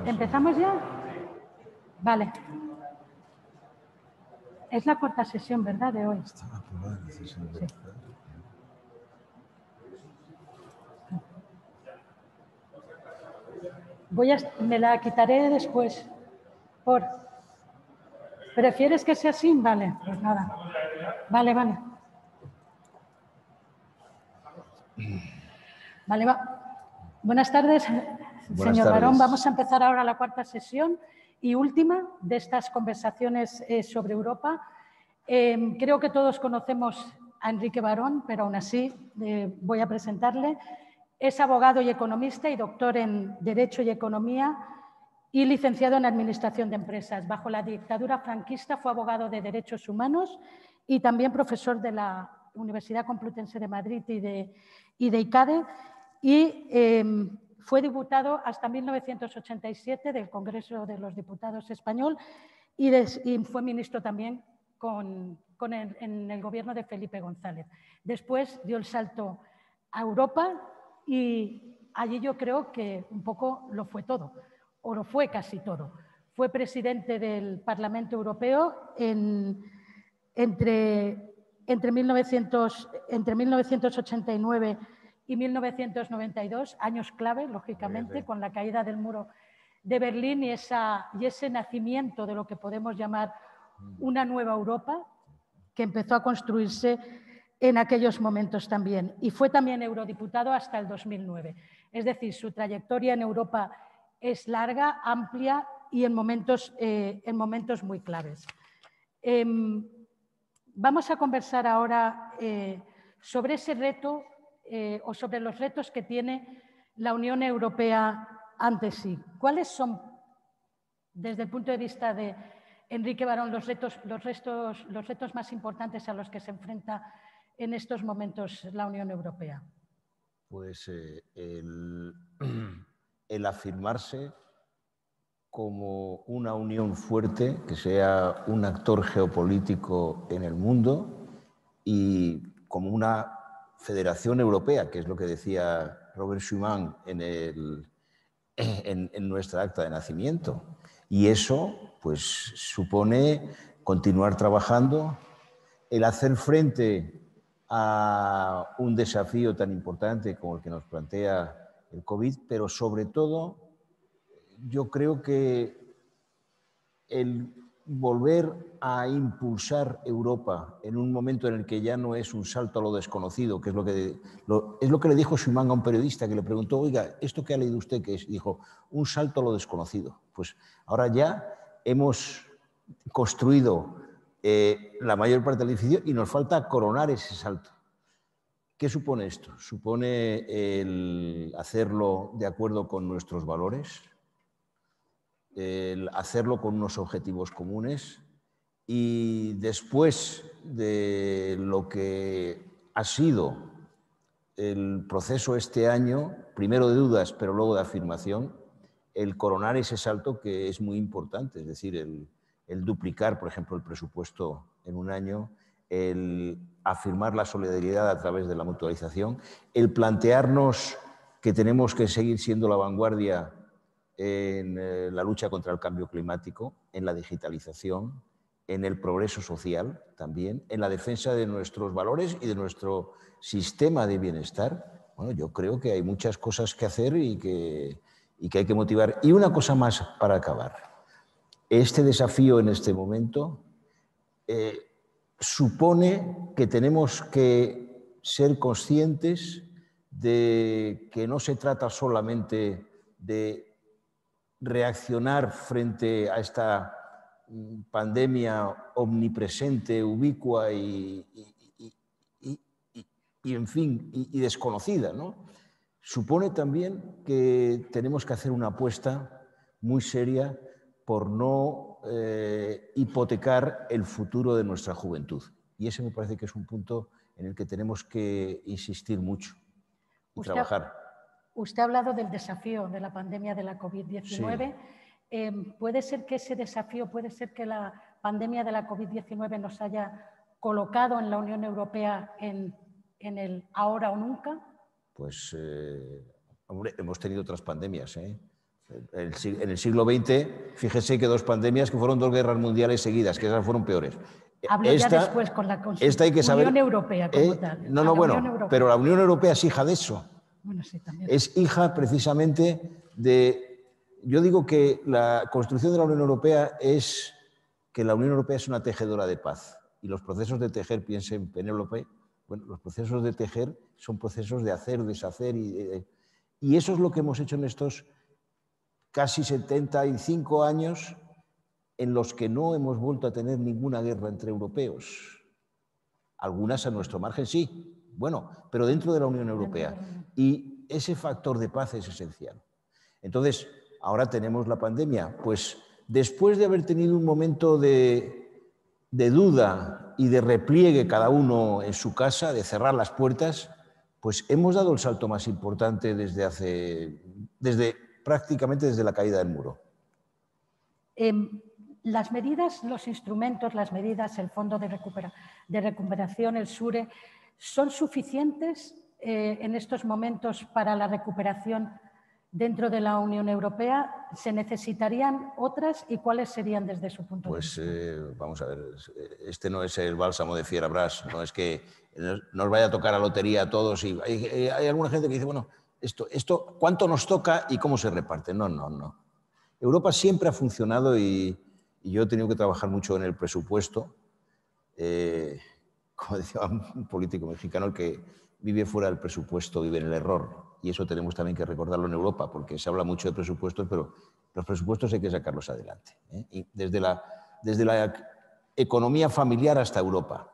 ¿Empezamos ya? Vale. Es la cuarta sesión, ¿verdad?, de hoy. Estaba aprobada la sesión de Sí. Me la quitaré después. ¿Prefieres que sea así? Vale, pues nada. Vale. Vale, va. Buenas tardes, señor Barón. Vamos a empezar ahora la cuarta sesión y última de estas conversaciones sobre Europa. Creo que todos conocemos a Enrique Barón, pero aún así voy a presentarle. Es abogado y economista y doctor en Derecho y Economía y licenciado en Administración de Empresas. Bajo la dictadura franquista fue abogado de Derechos Humanos y también profesor de la Universidad Complutense de Madrid y de ICADE, y fue diputado hasta 1987 del Congreso de los Diputados español y fue ministro también en el gobierno de Felipe González. Después dio el salto a Europa y allí yo creo que un poco lo fue todo, o lo fue casi todo. Fue presidente del Parlamento Europeo entre 1989 y 1992, años clave, lógicamente, con la caída del muro de Berlín y ese nacimiento de lo que podemos llamar una nueva Europa, que empezó a construirse en aquellos momentos también. Y fue también eurodiputado hasta el 2009. Es decir, su trayectoria en Europa es larga, amplia y en momentos muy claves. Vamos a conversar ahora sobre ese reto o sobre los retos que tiene la Unión Europea ante sí. ¿Cuáles son, desde el punto de vista de Enrique Barón, los retos más importantes a los que se enfrenta en estos momentos la Unión Europea? Pues el afirmarse como una unión fuerte, que sea un actor geopolítico en el mundo y como una federación europea, que es lo que decía Robert Schuman en nuestra acta de nacimiento. Y eso pues supone continuar trabajando, el hacer frente a un desafío tan importante como el que nos plantea el COVID, pero sobre todo yo creo que el volver a impulsar Europa en un momento en el que ya no es un salto a lo desconocido, que es lo que le dijo Schuman a un periodista que le preguntó, oiga, ¿esto qué ha leído usted qué es? Y dijo, un salto a lo desconocido. Pues ahora ya hemos construido la mayor parte del edificio y nos falta coronar ese salto. ¿Qué supone esto? Supone el hacerlo de acuerdo con nuestros valores, el hacerlo con unos objetivos comunes y después de lo que ha sido el proceso este año, primero de dudas pero luego de afirmación, el coronar ese salto que es muy importante, es decir, el duplicar, por ejemplo, el presupuesto en un año, el afirmar la solidaridad a través de la mutualización, el plantearnos que tenemos que seguir siendo la vanguardia en la lucha contra el cambio climático, en la digitalización, en el progreso social también, en la defensa de nuestros valores y de nuestro sistema de bienestar. Bueno, yo creo que hay muchas cosas que hacer y que hay que motivar. Y una cosa más para acabar. Este desafío en este momento supone que tenemos que ser conscientes de que no se trata solamente de reaccionar frente a esta pandemia omnipresente, ubicua y en fin, y desconocida, ¿no? Supone también que tenemos que hacer una apuesta muy seria por no hipotecar el futuro de nuestra juventud. Y ese me parece que es un punto en el que tenemos que insistir mucho y trabajar. Usted ha hablado del desafío de la pandemia de la COVID-19. Sí. ¿Puede ser que ese desafío, puede ser que la pandemia de la COVID-19 nos haya colocado en la Unión Europea en el ahora o nunca? Pues, hombre, hemos tenido otras pandemias, ¿eh? En el siglo XX, fíjese que 2 pandemias que fueron 2 guerras mundiales seguidas, que esas fueron peores. Hablo ya después con la esta hay que saber, Unión Europea como tal. No, bueno, pero la Unión Europea es hija de eso. Bueno, sí, también. Es hija precisamente de... Yo digo que la construcción de la Unión Europea es que la Unión Europea es una tejedora de paz. Y los procesos de tejer, piense en Penélope, bueno, los procesos de tejer son procesos de hacer, deshacer. Y eso es lo que hemos hecho en estos casi 75 años en los que no hemos vuelto a tener ninguna guerra entre europeos. Algunas a nuestro margen sí, bueno, pero dentro de la Unión Europea. Y ese factor de paz es esencial. Entonces, ahora tenemos la pandemia. Pues después de haber tenido un momento de duda y de repliegue cada uno en su casa, de cerrar las puertas, pues hemos dado el salto más importante prácticamente desde la caída del muro. Las medidas, los instrumentos, las medidas, el Fondo de Recuperación, el SURE, ¿son suficientes en estos momentos para la recuperación dentro de la Unión Europea? ¿Se necesitarían otras y cuáles serían desde su punto de vista? Pues vamos a ver, este no es el bálsamo de Fierabras, no es que nos vaya a tocar la lotería a todos y hay alguna gente que dice, bueno, esto ¿cuánto nos toca y cómo se reparte? No, no, no. Europa siempre ha funcionado y yo he tenido que trabajar mucho en el presupuesto. Como decía un político mexicano, el que vive fuera del presupuesto vive en el error. Y eso tenemos también que recordarlo en Europa, porque se habla mucho de presupuestos, pero los presupuestos hay que sacarlos adelante. Y desde la economía familiar hasta Europa.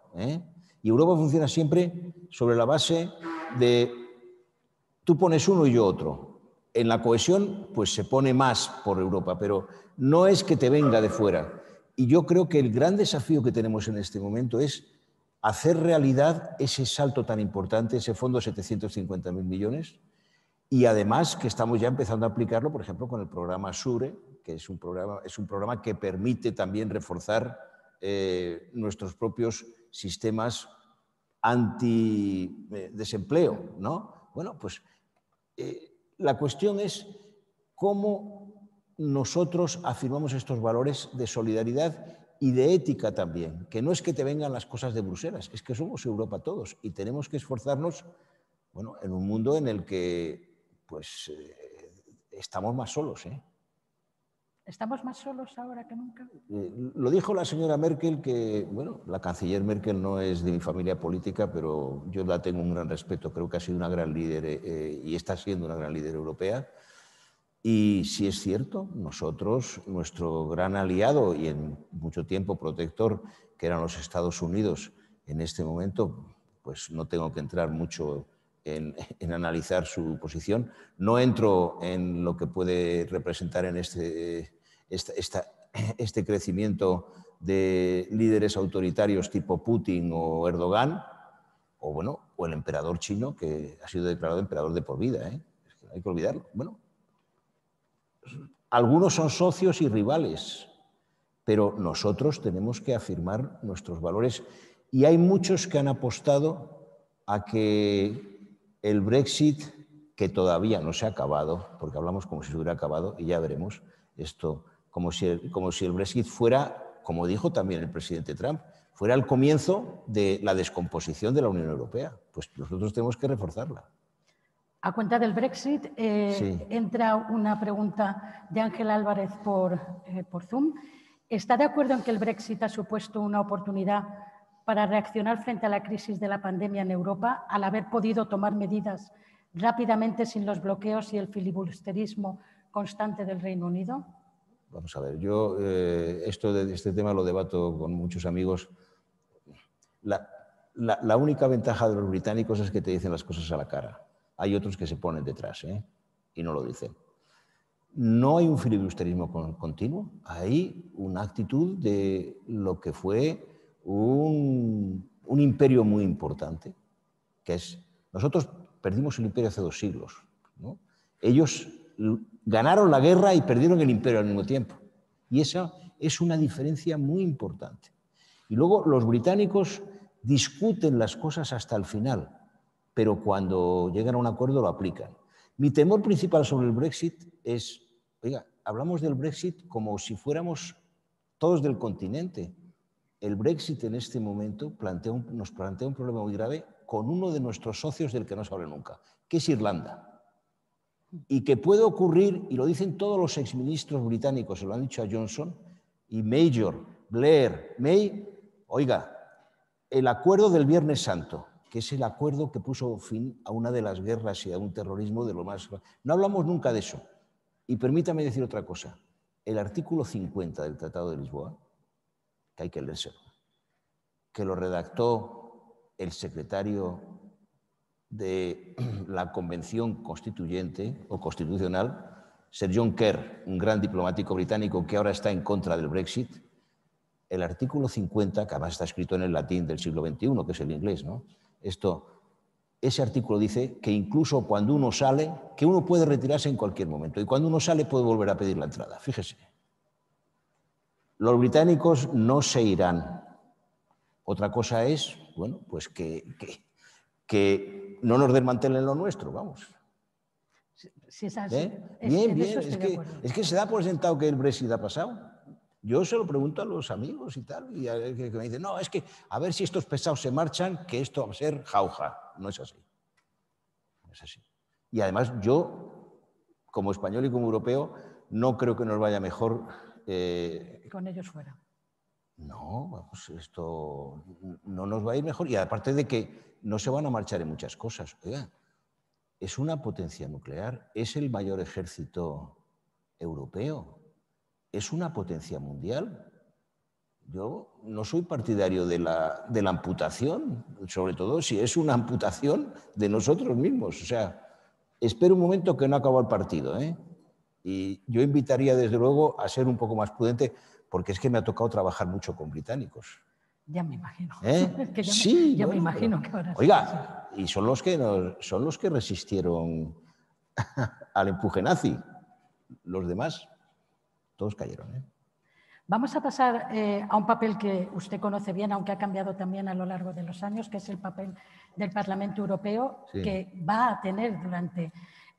Y Europa funciona siempre sobre la base de tú pones uno y yo otro. En la cohesión, pues se pone más por Europa, pero no es que te venga de fuera. Y yo creo que el gran desafío que tenemos en este momento es hacer realidad ese salto tan importante, ese fondo de 750.000 millones, y además que estamos ya empezando a aplicarlo, por ejemplo, con el programa SURE, que es un programa que permite también reforzar nuestros propios sistemas antidesempleo, ¿no? Bueno, pues la cuestión es cómo nosotros afirmamos estos valores de solidaridad y de ética también, que no es que te vengan las cosas de Bruselas, es que somos Europa todos y tenemos que esforzarnos, bueno, en un mundo en el que pues estamos más solos. ¿Estamos más solos ahora que nunca? Lo dijo la señora Merkel, que, bueno, la canciller Merkel no es de mi familia política, pero yo la tengo un gran respeto, creo que ha sido una gran líder y está siendo una gran líder europea. Y si es cierto, nosotros, nuestro gran aliado y en mucho tiempo protector, que eran los Estados Unidos, en este momento, pues no tengo que entrar mucho en analizar su posición. No entro en lo que puede representar en este crecimiento de líderes autoritarios tipo Putin o Erdogan, o, bueno, o el emperador chino, que ha sido declarado emperador de por vida. Es que no hay que olvidarlo. Bueno, algunos son socios y rivales, pero nosotros tenemos que afirmar nuestros valores y hay muchos que han apostado a que el Brexit, que todavía no se ha acabado, porque hablamos como si se hubiera acabado y ya veremos esto, como si el Brexit fuera, como dijo también el presidente Trump, fuera el comienzo de la descomposición de la Unión Europea. Pues nosotros tenemos que reforzarla. A cuenta del Brexit, sí. Entra una pregunta de Ángel Álvarez por Zoom. ¿Está de acuerdo en que el Brexit ha supuesto una oportunidad para reaccionar frente a la crisis de la pandemia en Europa al haber podido tomar medidas rápidamente sin los bloqueos y el filibusterismo constante del Reino Unido? Vamos a ver, yo este tema lo debato con muchos amigos. La única ventaja de los británicos es que te dicen las cosas a la cara. Hay otros que se ponen detrás y no lo dicen. No hay un filibusterismo continuo, hay una actitud de lo que fue un imperio muy importante, que es, nosotros perdimos el imperio hace 2 siglos, ¿no? Ellos ganaron la guerra y perdieron el imperio al mismo tiempo. Y esa es una diferencia muy importante. Y luego los británicos discuten las cosas hasta el final, pero cuando llegan a un acuerdo lo aplican. Mi temor principal sobre el Brexit es Oiga, hablamos del Brexit como si fuéramos todos del continente. El Brexit en este momento nos plantea un problema muy grave con uno de nuestros socios del que no se habla nunca, que es Irlanda. Y que puede ocurrir, y lo dicen todos los exministros británicos, se lo han dicho a Johnson, y Major, Blair, May, oiga, el acuerdo del Viernes Santo, que es el acuerdo que puso fin a una de las guerras y a un terrorismo de lo más... No hablamos nunca de eso. Y permítame decir otra cosa. El artículo 50 del Tratado de Lisboa, que hay que leérselo, que lo redactó el secretario de la Convención Constituyente o Constitucional, Sir John Kerr, un gran diplomático británico que ahora está en contra del Brexit. El artículo 50, que además está escrito en el latín del siglo XXI, que es el inglés, ¿no? Ese artículo dice que incluso cuando uno sale, que uno puede retirarse en cualquier momento y cuando uno sale puede volver a pedir la entrada. Fíjese. Los británicos no se irán. Otra cosa es, bueno, pues que no nos desmantelen lo nuestro, vamos. Si es así. Bien. Es que se da por sentado que el Brexit ha pasado. Yo se lo pregunto a los amigos y tal, y que me dicen, no, es que a ver si estos pesados se marchan, que esto va a ser jauja. No es así. No es así. Y además yo, como español y como europeo, no creo que nos vaya mejor. Con ellos fuera. No, vamos, esto no nos va a ir mejor. Y aparte de que no se van a marchar en muchas cosas. Oiga, es una potencia nuclear, es el mayor ejército europeo, es una potencia mundial. Yo no soy partidario de la amputación, sobre todo si es una amputación de nosotros mismos. O sea, espero un momento que no acaba el partido, ¿eh? Y yo invitaría desde luego a ser un poco más prudente, porque es que me ha tocado trabajar mucho con británicos. Ya me imagino. Que sí, me imagino que ahora oiga, sí. Y son los que resistieron al empuje nazi. Los demás, todos cayeron, ¿eh? Vamos a pasar a un papel que usted conoce bien, aunque ha cambiado también a lo largo de los años, que es el papel del Parlamento Europeo, sí, que va a tener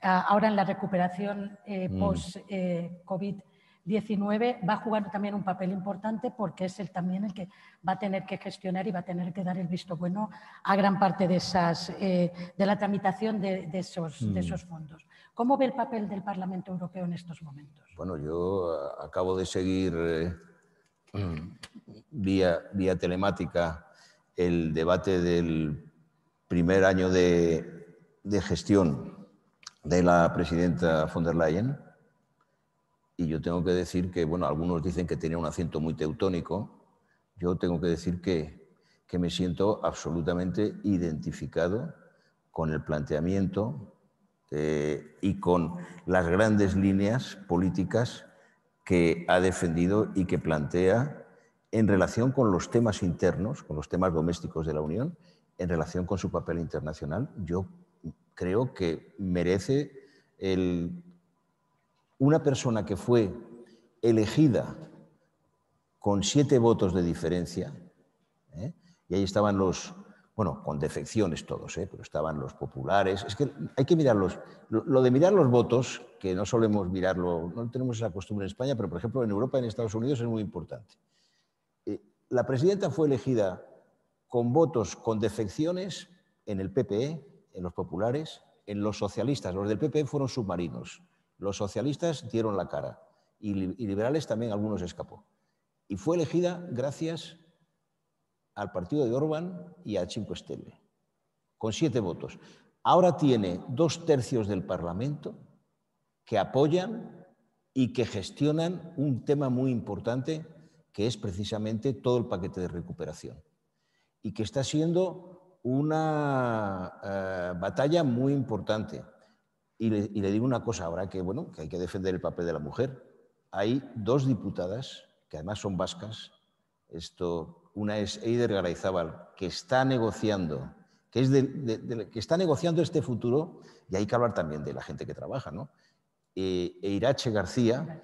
ahora en la recuperación post-COVID-19, va a jugar también un papel importante porque es también el que va a tener que gestionar y va a tener que dar el visto bueno a gran parte de la tramitación de esos fondos. ¿Cómo ve el papel del Parlamento Europeo en estos momentos? Bueno, yo acabo de seguir vía telemática el debate del primer año de gestión de la presidenta von der Leyen, y yo tengo que decir que, bueno, algunos dicen que tenía un acento muy teutónico. Yo tengo que decir que me siento absolutamente identificado con el planteamiento y con las grandes líneas políticas que ha defendido y que plantea en relación con los temas internos, con los temas domésticos de la Unión, en relación con su papel internacional. Yo creo que merece una persona que fue elegida con 7 votos de diferencia, y ahí estaban los, bueno, con defecciones todos, pero estaban los populares. Es que hay que mirarlos. Lo de mirar los votos, que no solemos mirarlo, no tenemos esa costumbre en España, pero por ejemplo en Europa y en Estados Unidos es muy importante. La presidenta fue elegida con votos con defecciones en el PPE, en los populares, en los socialistas. Los del PPE fueron submarinos. Los socialistas dieron la cara y liberales también, algunos escapó. Y fue elegida gracias al partido de Orbán y a Cinque Stelle, con 7 votos. Ahora tiene 2/3 del Parlamento que apoyan y que gestionan un tema muy importante, que es precisamente todo el paquete de recuperación, y que está siendo una batalla muy importante. Y le digo una cosa ahora, que, bueno, que hay que defender el papel de la mujer. Hay 2 diputadas, que además son vascas. Una es Eider Garayzábal, que está negociando, que está negociando este futuro, y hay que hablar también de la gente que trabaja, ¿no? E Irache García,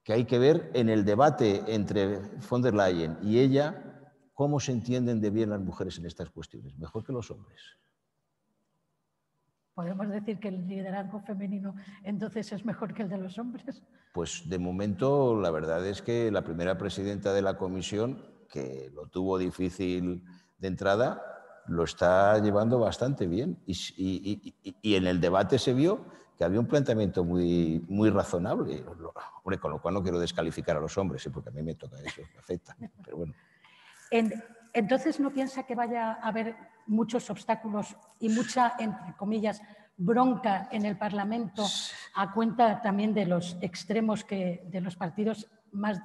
que hay que ver en el debate entre von der Leyen y ella cómo se entienden de bien las mujeres en estas cuestiones, mejor que los hombres. ¿Podemos decir que el liderazgo femenino entonces es mejor que el de los hombres? Pues de momento la verdad es que la primera presidenta de la comisión, que lo tuvo difícil de entrada, lo está llevando bastante bien. Y en el debate se vio que había un planteamiento muy razonable. Hombre, con lo cual no quiero descalificar a los hombres, porque a mí me toca eso, me afecta. Pero bueno. Entonces, ¿no piensa que vaya a haber muchos obstáculos y mucha, entre comillas, bronca en el Parlamento a cuenta también de los extremos, de los partidos más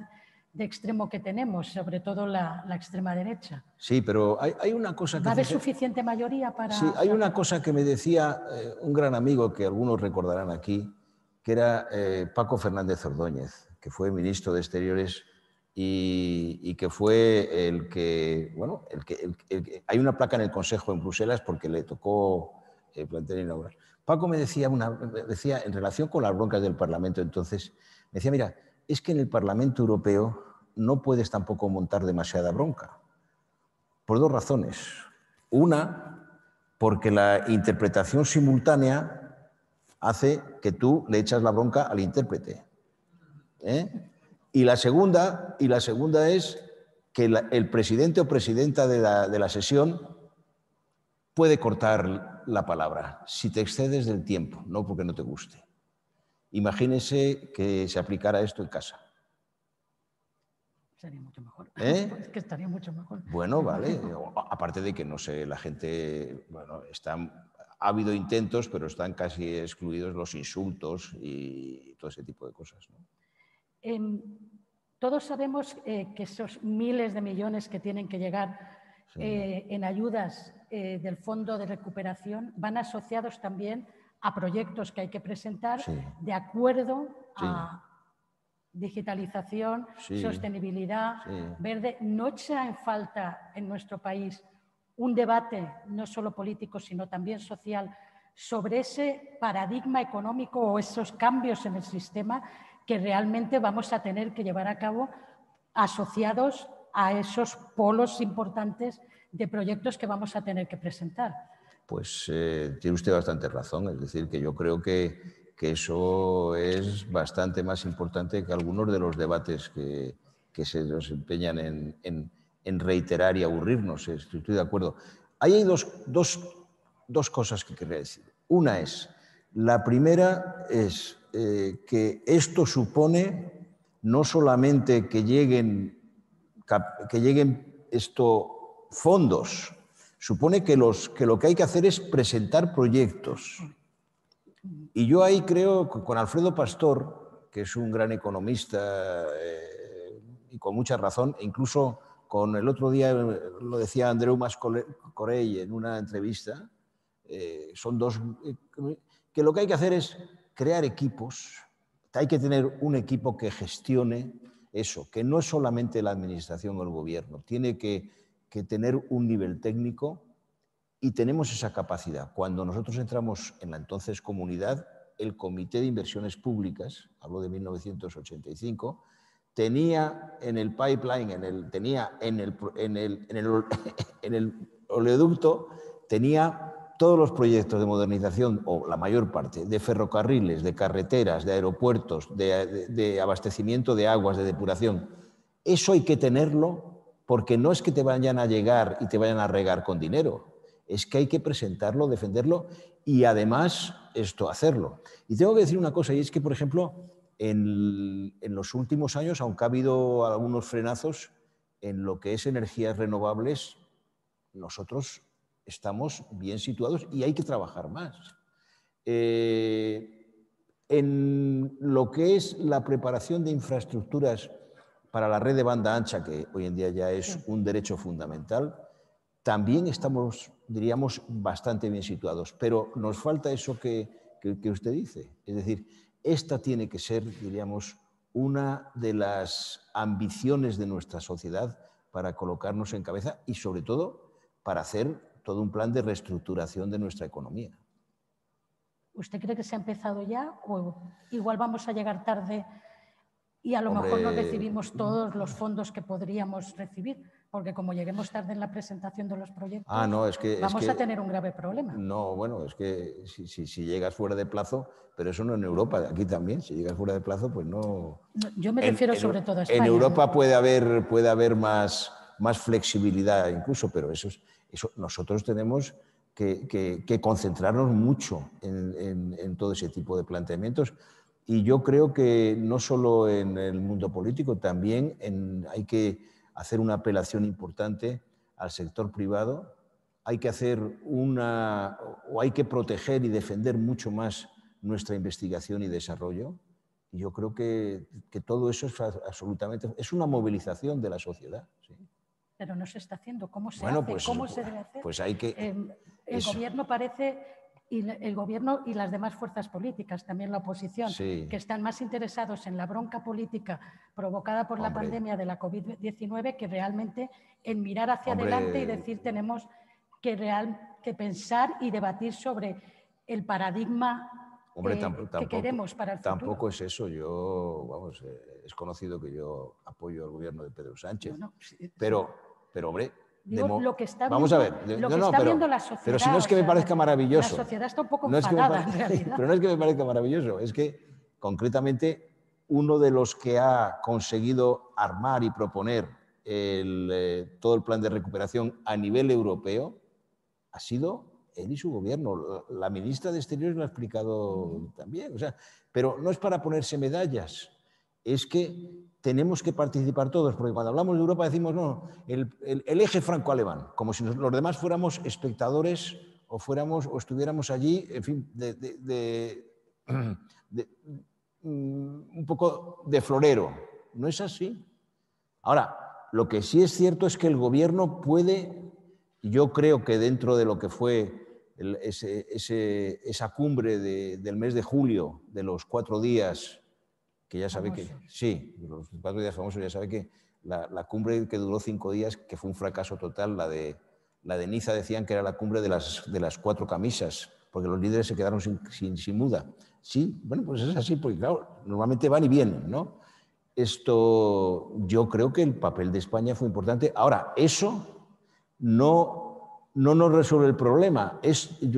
de extremo que tenemos, sobre todo la extrema derecha? Sí, pero hay una cosa que... ¿Va a haber suficiente mayoría para...? Sí, hay una cosa que me decía un gran amigo que algunos recordarán aquí, que era Paco Fernández Ordóñez, que fue ministro de Exteriores y que fue el que, bueno, hay una placa en el Consejo en Bruselas porque le tocó plantear inaugurar. Paco me decía en relación con las broncas del Parlamento entonces, me decía, mira, es que en el Parlamento Europeo no puedes tampoco montar demasiada bronca, por dos razones. Una, porque la interpretación simultánea hace que tú le echas la bronca al intérprete. Y la segunda es que el presidente o presidenta de la sesión puede cortar la palabra si te excedes del tiempo, no porque no te guste. Imagínese que se aplicara esto en casa. Sería mucho mejor. Es que estaría mucho mejor. Bueno, vale. Aparte de que, no sé, la gente, bueno, ha habido intentos, pero están casi excluidos los insultos y todo ese tipo de cosas, ¿no? Todos sabemos que esos miles de millones que tienen que llegar en ayudas del Fondo de Recuperación van asociados también a proyectos que hay que presentar de acuerdo a digitalización, sostenibilidad, verde. ¿No echa en falta en nuestro país un debate, no solo político, sino también social, sobre ese paradigma económico o esos cambios en el sistema que realmente vamos a tener que llevar a cabo asociados a esos polos importantes de proyectos que vamos a tener que presentar? Pues tiene usted bastante razón, es decir, que yo creo que eso es bastante más importante que algunos de los debates que se nos empeñan en reiterar y aburrirnos. Estoy de acuerdo. Ahí hay dos cosas que quería decir. Una es, la primera es que esto supone no solamente que lleguen fondos, supone que lo que hay que hacer es presentar proyectos. Y yo ahí creo que con Alfredo Pastor, que es un gran economista y con mucha razón, e incluso con el otro día lo decía Andreu Mas Corell en una entrevista, son dos, que lo que hay que hacer es crear equipos, hay que tener un equipo que gestione eso, que no es solamente la administración o el gobierno, tiene que tener un nivel técnico. Y tenemos esa capacidad. Cuando nosotros entramos en la entonces comunidad, el Comité de Inversiones Públicas, hablo de 1985, tenía en el pipeline, tenía en el oleoducto, tenía todos los proyectos de modernización, o la mayor parte, de ferrocarriles, de carreteras, de aeropuertos, de abastecimiento de aguas, de depuración. Eso hay que tenerlo porque no es que te vayan a llegar y te vayan a regar con dinero. Es que hay que presentarlo, defenderlo y además hacerlo. Y tengo que decir una cosa, y es que, por ejemplo, en los últimos años, aunque ha habido algunos frenazos en lo que es energías renovables, nosotros estamos bien situados y hay que trabajar más. En lo que es la preparación de infraestructuras para la red de banda ancha, que hoy en día ya es un derecho fundamental, también estamos, diríamos, bastante bien situados, pero nos falta eso que usted dice. Es decir, esta tiene que ser, diríamos, una de las ambiciones de nuestra sociedad para colocarnos en cabeza y, sobre todo, para hacer todo un plan de reestructuración de nuestra economía. ¿Usted cree que se ha empezado ya o igual vamos a llegar tarde y a lo mejor no recibimos todos los fondos que podríamos recibir? Porque como lleguemos tarde en la presentación de los proyectos, vamos a tener un grave problema. No, bueno, es que si llegas fuera de plazo, pero eso no en Europa, aquí también, si llegas fuera de plazo, pues no... Yo me refiero sobre todo a España. En Europa puede haber más flexibilidad incluso, pero eso nosotros tenemos que concentrarnos mucho en todo ese tipo de planteamientos. Y yo creo que no solo en el mundo político, también hay que hacer una apelación importante al sector privado. Hay que hay que proteger y defender mucho más nuestra investigación y desarrollo. Y yo creo que todo eso es absolutamente... Es una movilización de la sociedad. ¿Sí? Pero no se está haciendo. ¿Cómo se hace? ¿Cómo se debe hacer? Pues hay que... El gobierno parece... Y el gobierno y las demás fuerzas políticas, también la oposición, que están más interesados en la bronca política provocada por la pandemia de la COVID-19 que realmente en mirar hacia adelante y decir tenemos que pensar y debatir sobre el paradigma que queremos para el futuro. Tampoco es eso. Es conocido que yo apoyo al gobierno de Pedro Sánchez, pero hombre... lo que está vamos a ver, viendo la sociedad. Pero si no es que me parezca maravilloso. La sociedad está un poco enfadada, en realidad. Pero no es que me parezca maravilloso, es que concretamente uno de los que ha conseguido armar y proponer todo el plan de recuperación a nivel europeo ha sido él y su gobierno. La ministra de Exteriores lo ha explicado también. Pero no es para ponerse medallas, es que tenemos que participar todos, porque cuando hablamos de Europa decimos, no, el eje franco-alemán, como si los demás fuéramos espectadores o estuviéramos allí, en fin, un poco de florero. No es así. Ahora, lo que sí es cierto es que el gobierno puede, yo creo que dentro de lo que fue esa cumbre del mes de julio, de los 4 días, que ya sabe que... Sí, los 4 días famosos, ya sabe que la cumbre que duró 5 días, que fue un fracaso total, la de Niza decían que era la cumbre de las 4 camisas, porque los líderes se quedaron sin muda. Sí, bueno, pues es así, porque claro, normalmente van y vienen, ¿no? Yo creo que el papel de España fue importante. Ahora, eso no nos resuelve el problema.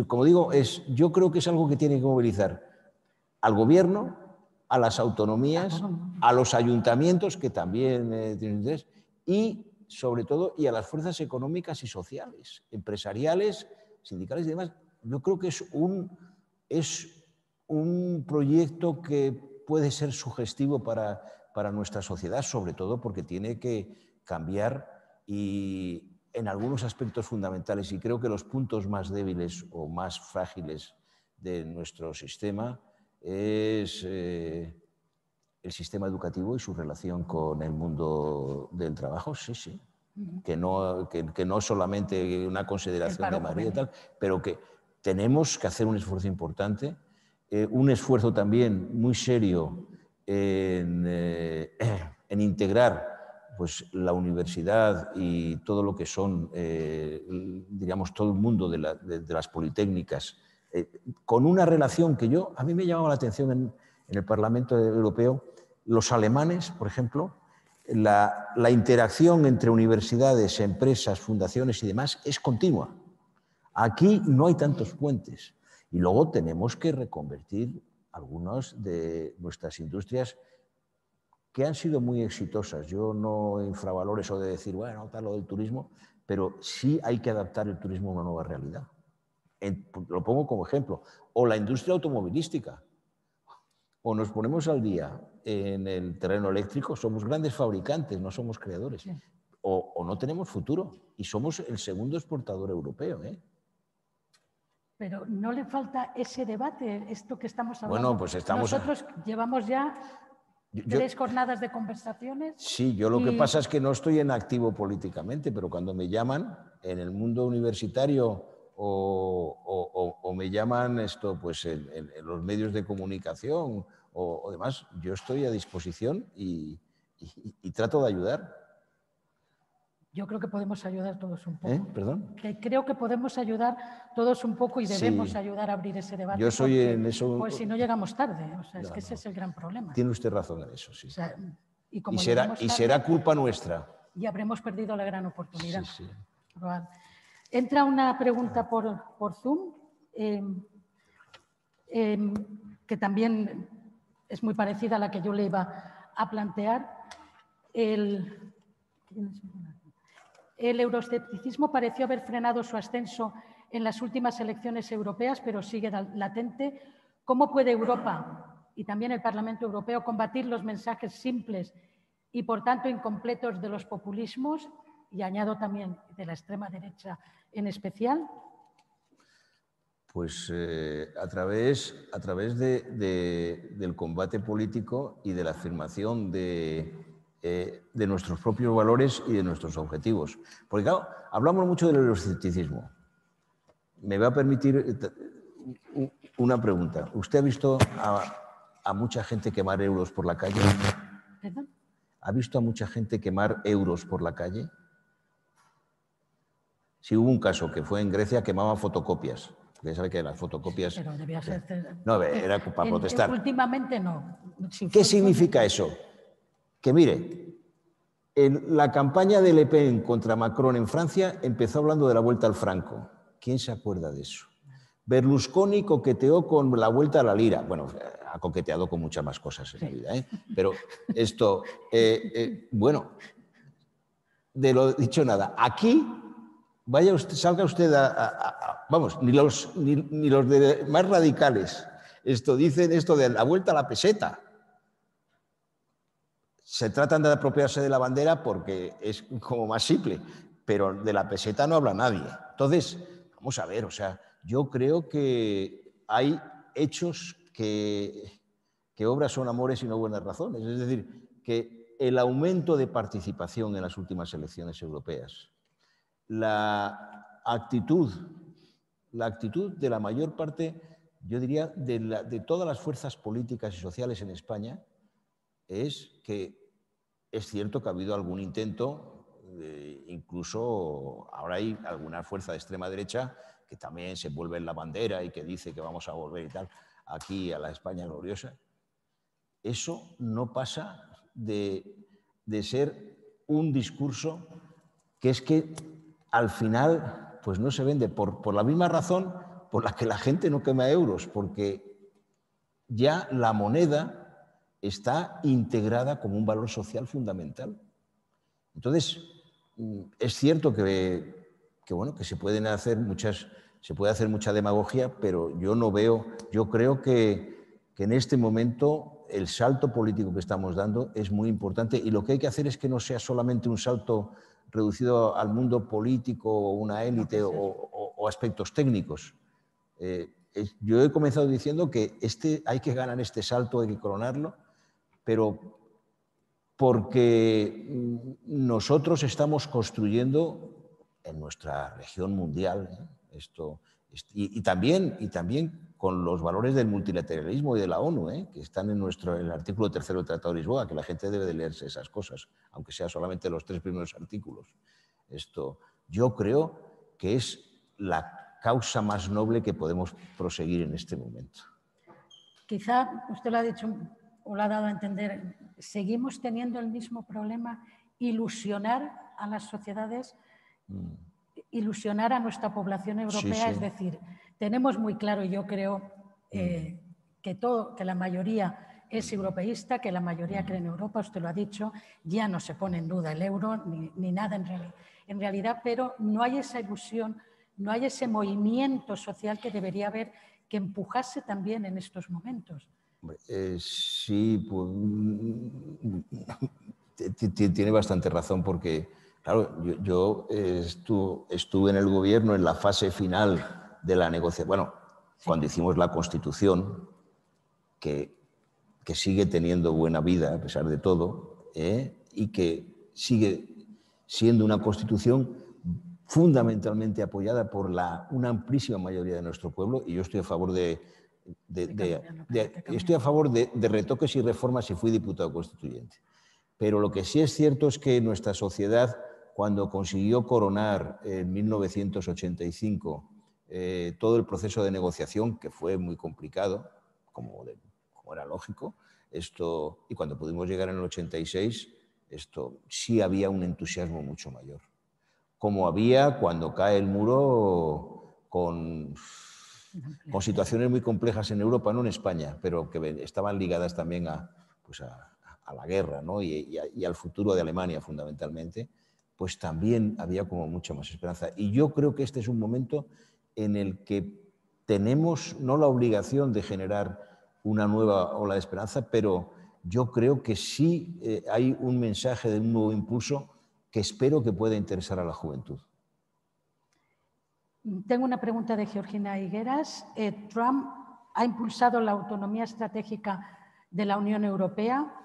Como digo, yo creo que es algo que tiene que movilizar al gobierno, a las autonomías, a los ayuntamientos, que también tienen interés, y sobre todo a las fuerzas económicas y sociales, empresariales, sindicales y demás. Yo creo que es un proyecto que puede ser sugestivo para nuestra sociedad, sobre todo porque tiene que cambiar en algunos aspectos fundamentales, y creo que los puntos más débiles o más frágiles de nuestro sistema es el sistema educativo y su relación con el mundo del trabajo, sí. Que no solamente una consideración de Madrid y tal, pero que tenemos que hacer un esfuerzo importante, un esfuerzo también muy serio en integrar pues, la universidad y todo lo que son, diríamos, todo el mundo de las politécnicas, con una relación que a mí me llamaba la atención en el Parlamento Europeo, los alemanes, por ejemplo, la interacción entre universidades, empresas, fundaciones y demás es continua. Aquí no hay tantos puentes. Y luego tenemos que reconvertir algunas de nuestras industrias que han sido muy exitosas. Yo no infravaloro eso de decir, bueno, tal lo del turismo, pero sí hay que adaptar el turismo a una nueva realidad. Lo pongo como ejemplo. O la industria automovilística. O nos ponemos al día en el terreno eléctrico, somos grandes fabricantes, no somos creadores. Sí. O no tenemos futuro y somos el segundo exportador europeo. Pero ¿no le falta ese debate, esto que estamos hablando? Bueno, pues Nosotros llevamos ya 3 jornadas de conversaciones. Sí, yo lo que pasa es que no estoy en activo políticamente, pero cuando me llaman en el mundo universitario o me llaman pues en los medios de comunicación o demás, yo estoy a disposición y trato de ayudar. Yo creo que podemos ayudar todos un poco. ¿Perdón? Que creo que podemos ayudar todos un poco y debemos ayudar a abrir ese debate. Yo soy en eso... Pues si no llegamos tarde, es que ese es el gran problema. Tiene usted razón en eso, sí. O sea, y será culpa nuestra. y habremos perdido la gran oportunidad. Sí, sí. Entra una pregunta por Zoom, que también es muy parecida a la que yo le iba a plantear. El euroescepticismo pareció haber frenado su ascenso en las últimas elecciones europeas, pero sigue latente. ¿Cómo puede Europa y también el Parlamento Europeo combatir los mensajes simples y, por tanto, incompletos de los populismos, y añado también de la extrema derecha en especial? Pues a través del combate político y de la afirmación de nuestros propios valores y de nuestros objetivos. Porque, claro, hablamos mucho del euroescepticismo. Me va a permitir una pregunta. ¿Usted ha visto a mucha gente quemar euros por la calle? ¿Perdón? ¿Ha visto a mucha gente quemar euros por la calle? Sí, hubo un caso que fue en Grecia, quemaban fotocopias. Porque ya sabe que las fotocopias... Pero debía ser... No, era para protestar. Últimamente no. ¿Qué significa eso? Que mire, en la campaña de Le Pen contra Macron en Francia empezó hablando de la vuelta al franco. ¿Quién se acuerda de eso? Berlusconi coqueteó con la vuelta a la lira. Bueno, ha coqueteado con muchas más cosas en la vida, ¿eh? Pero esto, bueno, de lo dicho nada. Aquí, vaya usted, salga usted vamos, ni los más radicales dicen esto de la vuelta a la peseta. Se tratan de apropiarse de la bandera porque es como más simple, pero de la peseta no habla nadie. Entonces, vamos a ver, o sea, yo creo que hay hechos que obras son amores y no buenas razones. Es decir, que el aumento de participación en las últimas elecciones europeas, la actitud de la mayor parte, yo diría, de todas las fuerzas políticas y sociales en España, es que es cierto que ha habido algún intento, incluso ahora hay alguna fuerza de extrema derecha que también se vuelve en la bandera y que dice que vamos a volver y tal, aquí a la España gloriosa. Eso no pasa de ser un discurso que es que al final pues no se vende por la misma razón por la que la gente no quema euros, porque ya la moneda está integrada como un valor social fundamental. Entonces, es cierto que se puede hacer mucha demagogia, pero yo creo que en este momento el salto político que estamos dando es muy importante y lo que hay que hacer es que no sea solamente un salto reducido al mundo político o una élite o aspectos técnicos. Yo he comenzado diciendo que hay que ganar este salto, hay que coronarlo, pero porque nosotros estamos construyendo en nuestra región mundial y también con los valores del multilateralismo y de la ONU, que están en el artículo 3 del Tratado de Lisboa, que la gente debe de leerse esas cosas, aunque sea solamente los 3 primeros artículos. Yo creo que es la causa más noble que podemos proseguir en este momento. Quizá usted lo ha dicho o lo ha dado a entender, seguimos teniendo el mismo problema, ilusionar a las sociedades, ilusionar a nuestra población europea, sí. Es decir, tenemos muy claro, yo creo, que la mayoría es europeísta, que la mayoría cree en Europa, usted lo ha dicho, ya no se pone en duda el euro ni nada en realidad, pero no hay esa ilusión, no hay ese movimiento social que debería haber, que empujase también en estos momentos. Sí, pues, tiene bastante razón porque, claro, yo estuve en el gobierno en la fase final de la negociación, bueno, sí. Cuando hicimos la Constitución, que sigue teniendo buena vida a pesar de todo, y que sigue siendo una Constitución fundamentalmente apoyada por una amplísima mayoría de nuestro pueblo, y yo estoy a favor de retoques y reformas y fui diputado constituyente. Pero lo que sí es cierto es que nuestra sociedad, cuando consiguió coronar en 1985 todo el proceso de negociación, que fue muy complicado, como era lógico, y cuando pudimos llegar en el 86, sí había un entusiasmo mucho mayor. Como había cuando cae el muro con situaciones muy complejas en Europa, no en España, pero que estaban ligadas también a la guerra, ¿no? y al futuro de Alemania fundamentalmente, pues también había como mucha más esperanza. Y yo creo que este es un momento en el que tenemos no la obligación de generar una nueva ola de esperanza, pero yo creo que sí hay un mensaje de un nuevo impulso que espero que pueda interesar a la juventud. Tengo una pregunta de Georgina Higueras. Trump ha impulsado la autonomía estratégica de la Unión Europea.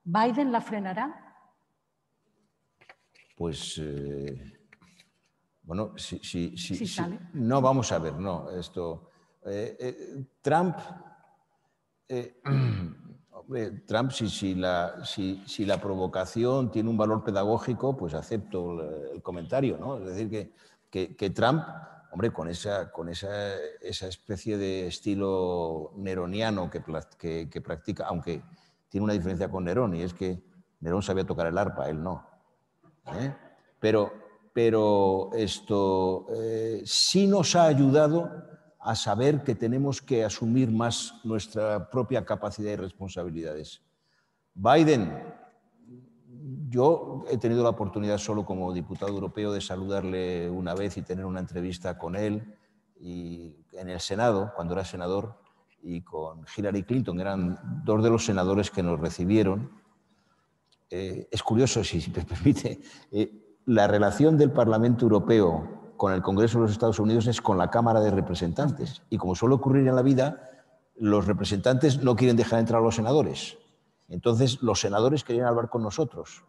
¿Biden la frenará? Pues, bueno, sí sale. No, vamos a ver, no. Trump, Trump, si la provocación tiene un valor pedagógico, pues acepto el comentario, ¿no? Es decir, que Trump, hombre, con esa especie de estilo neroniano que practica, aunque tiene una diferencia con Nerón, y es que Nerón sabía tocar el arpa, él no. Pero esto sí nos ha ayudado a saber que tenemos que asumir más nuestra propia capacidad y responsabilidades. Biden, yo he tenido la oportunidad solo como diputado europeo de saludarle una vez y tener una entrevista con él y en el Senado, cuando era senador, y con Hillary Clinton, eran dos de los senadores que nos recibieron. Es curioso, si me permite, la relación del Parlamento Europeo con el Congreso de los Estados Unidos es con la Cámara de Representantes. Y como suele ocurrir en la vida, los representantes no quieren dejar entrar a los senadores. Entonces, los senadores querían hablar con nosotros.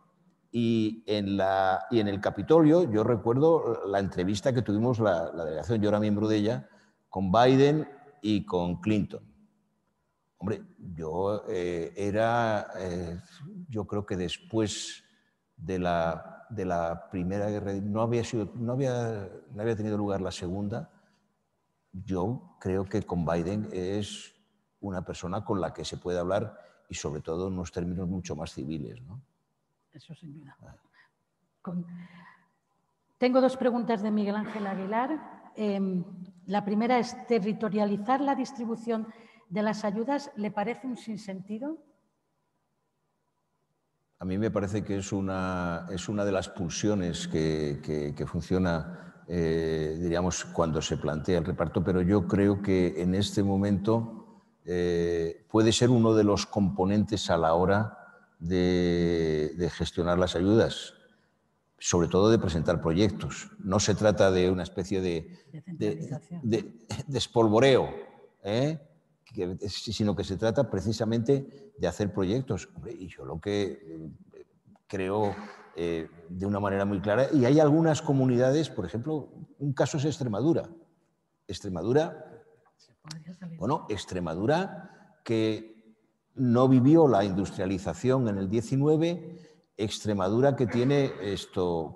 Y en el Capitolio, yo recuerdo la entrevista que tuvimos la delegación, yo era miembro de ella, con Biden y con Clinton. Hombre, yo yo creo que después de la Primera Guerra, no había tenido lugar la Segunda. Yo creo que con Biden es una persona con la que se puede hablar y sobre todo en unos términos mucho más civiles, ¿no? Eso sin duda. Tengo dos preguntas de Miguel Ángel Aguilar. La primera es, ¿territorializar la distribución de las ayudas le parece un sinsentido? A mí me parece que es una de las pulsiones que funciona, diríamos, cuando se plantea el reparto, pero yo creo que en este momento puede ser uno de los componentes a la hora de gestionar las ayudas, sobre todo de presentar proyectos. No se trata de una especie de espolvoreo, sino que se trata precisamente de hacer proyectos. Y yo lo que creo de una manera muy clara, y hay algunas comunidades, por ejemplo, un caso es Extremadura. Extremadura que no vivió la industrialización en el 19, Extremadura que tiene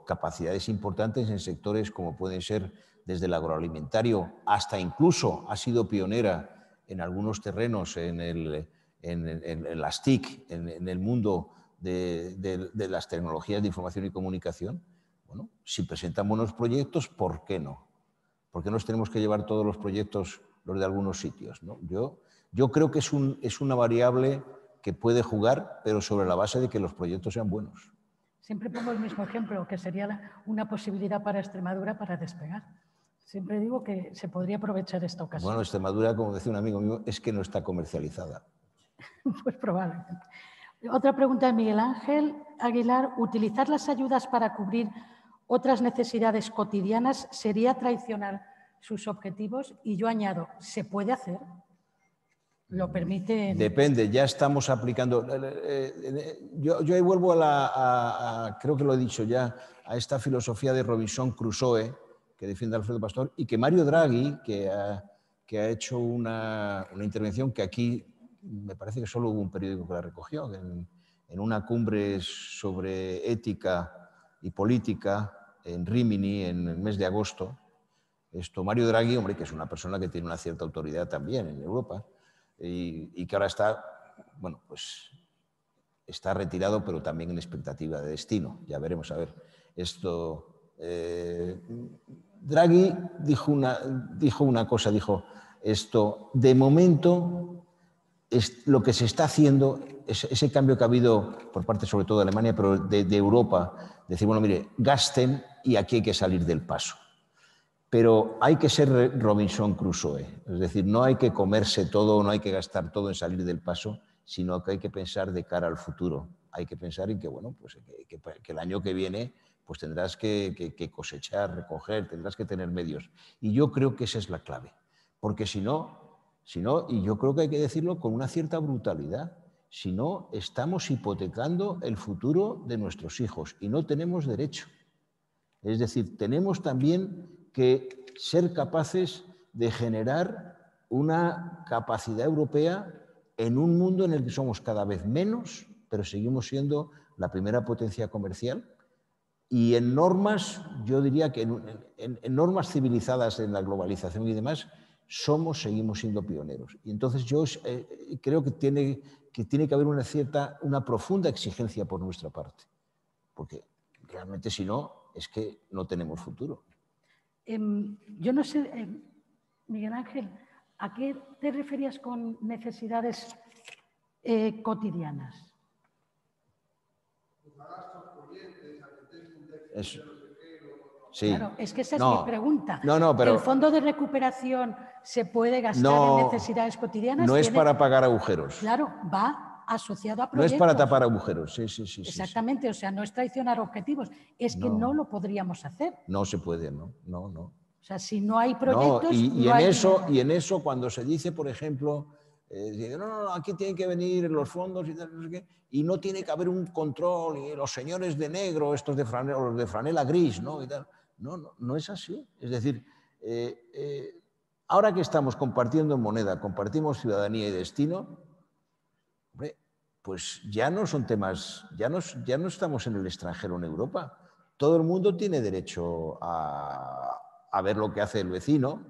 capacidades importantes en sectores como pueden ser desde el agroalimentario hasta incluso ha sido pionera en algunos terrenos en las TIC, en el mundo de las tecnologías de información y comunicación. Bueno, si presentan buenos proyectos, ¿por qué no? ¿Por qué nos tenemos que llevar todos los proyectos los de algunos sitios, ¿no? Yo creo que es una variable que puede jugar, pero sobre la base de que los proyectos sean buenos. Siempre pongo el mismo ejemplo, que sería una posibilidad para Extremadura para despegar. Siempre digo que se podría aprovechar esta ocasión. Bueno, Extremadura, como decía un amigo mío, es que no está comercializada. Pues probablemente. Otra pregunta de Miguel Ángel Aguilar. ¿Utilizar las ayudas para cubrir otras necesidades cotidianas sería traicionar sus objetivos? Y yo añado, ¿se puede hacer? ¿Lo permite? Depende, ya estamos aplicando. Yo ahí vuelvo creo que lo he dicho ya, a esta filosofía de Robinson Crusoe que defiende Alfredo Pastor y que Mario Draghi, que ha hecho una intervención que aquí me parece que solo hubo un periódico que la recogió, en una cumbre sobre ética y política en Rimini en el mes de agosto. Mario Draghi, hombre, que es una persona que tiene una cierta autoridad también en Europa, y que ahora está, bueno, pues está retirado, pero también en expectativa de destino. Ya veremos, a ver. Esto, Draghi dijo una cosa, dijo esto, de momento lo que se está haciendo, ese cambio que ha habido por parte sobre todo de Alemania, pero de Europa, decir, bueno, mire, gasten y aquí hay que salir del paso. Pero hay que ser Robinson Crusoe, es decir, no hay que comerse todo, no hay que gastar todo en salir del paso, sino que hay que pensar de cara al futuro. Hay que pensar en que, bueno, pues que el año que viene pues tendrás que cosechar, recoger, tendrás que tener medios. Y yo creo que esa es la clave, porque si no, y yo creo que hay que decirlo con una cierta brutalidad, si no, estamos hipotecando el futuro de nuestros hijos y no tenemos derecho. Es decir, tenemos también que ser capaces de generar una capacidad europea en un mundo en el que somos cada vez menos, pero seguimos siendo la primera potencia comercial. Y en normas, yo diría que en normas civilizadas en la globalización y demás, seguimos siendo pioneros. Y entonces yo creo que tiene que haber una profunda exigencia por nuestra parte, porque realmente si no, es que no tenemos futuro. Yo no sé, Miguel Ángel, ¿a qué te referías con necesidades cotidianas? Sí. Claro, es que esa es mi pregunta. No, pero ¿El fondo de recuperación se puede gastar en necesidades cotidianas? No es para pagar agujeros. Claro, va asociado a No proyectos. es para tapar agujeros, sí. Exactamente, o sea, no es traicionar objetivos, es que no lo podríamos hacer. No se puede, no. O sea, si no hay proyectos, y en eso, cuando se dice, por ejemplo, no, aquí tienen que venir los fondos y tal, no sé qué, y no tiene que haber un control, y los señores de negro, estos de franela, los de franela gris, ¿no? Y tal. No es así. Es decir, ahora que estamos compartiendo moneda, compartimos ciudadanía y destino, hombre, pues ya no son temas, ya no estamos en el extranjero en Europa. Todo el mundo tiene derecho a ver lo que hace el vecino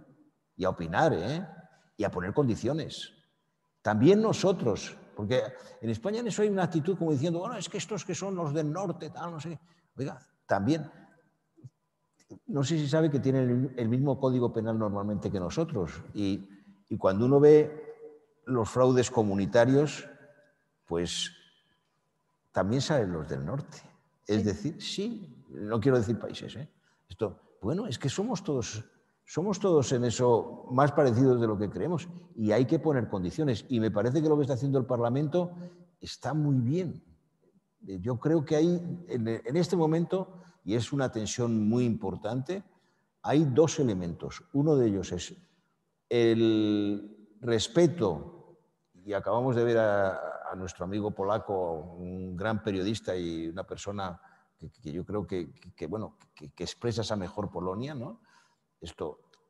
y a opinar, y a poner condiciones. También nosotros, porque en España en eso hay una actitud como diciendo, bueno, es que estos que son los del norte, tal, no sé qué. Oiga, también, no sé si sabe que tienen el mismo código penal normalmente que nosotros, y cuando uno ve los fraudes comunitarios, pues también salen los del norte. Es decir, sí, no quiero decir países, bueno, es que somos todos en eso más parecidos de lo que creemos y hay que poner condiciones. Y me parece que lo que está haciendo el Parlamento está muy bien. Yo creo que hay, en este momento, y es una tensión muy importante, hay dos elementos. Uno de ellos es el respeto, y acabamos de ver a nuestro amigo polaco, un gran periodista y una persona que yo creo que expresa esa mejor Polonia, ¿no?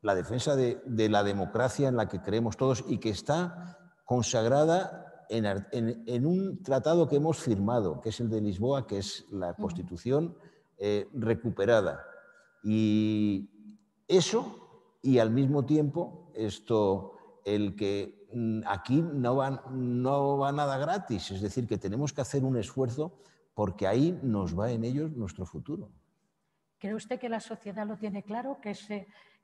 La defensa de la democracia en la que creemos todos y que está consagrada en un tratado que hemos firmado, que es el de Lisboa, que es la Constitución recuperada. Y eso, y al mismo tiempo, el que aquí no va nada gratis, es decir, que tenemos que hacer un esfuerzo porque ahí nos va en ellos nuestro futuro. ¿Cree usted que la sociedad lo tiene claro, que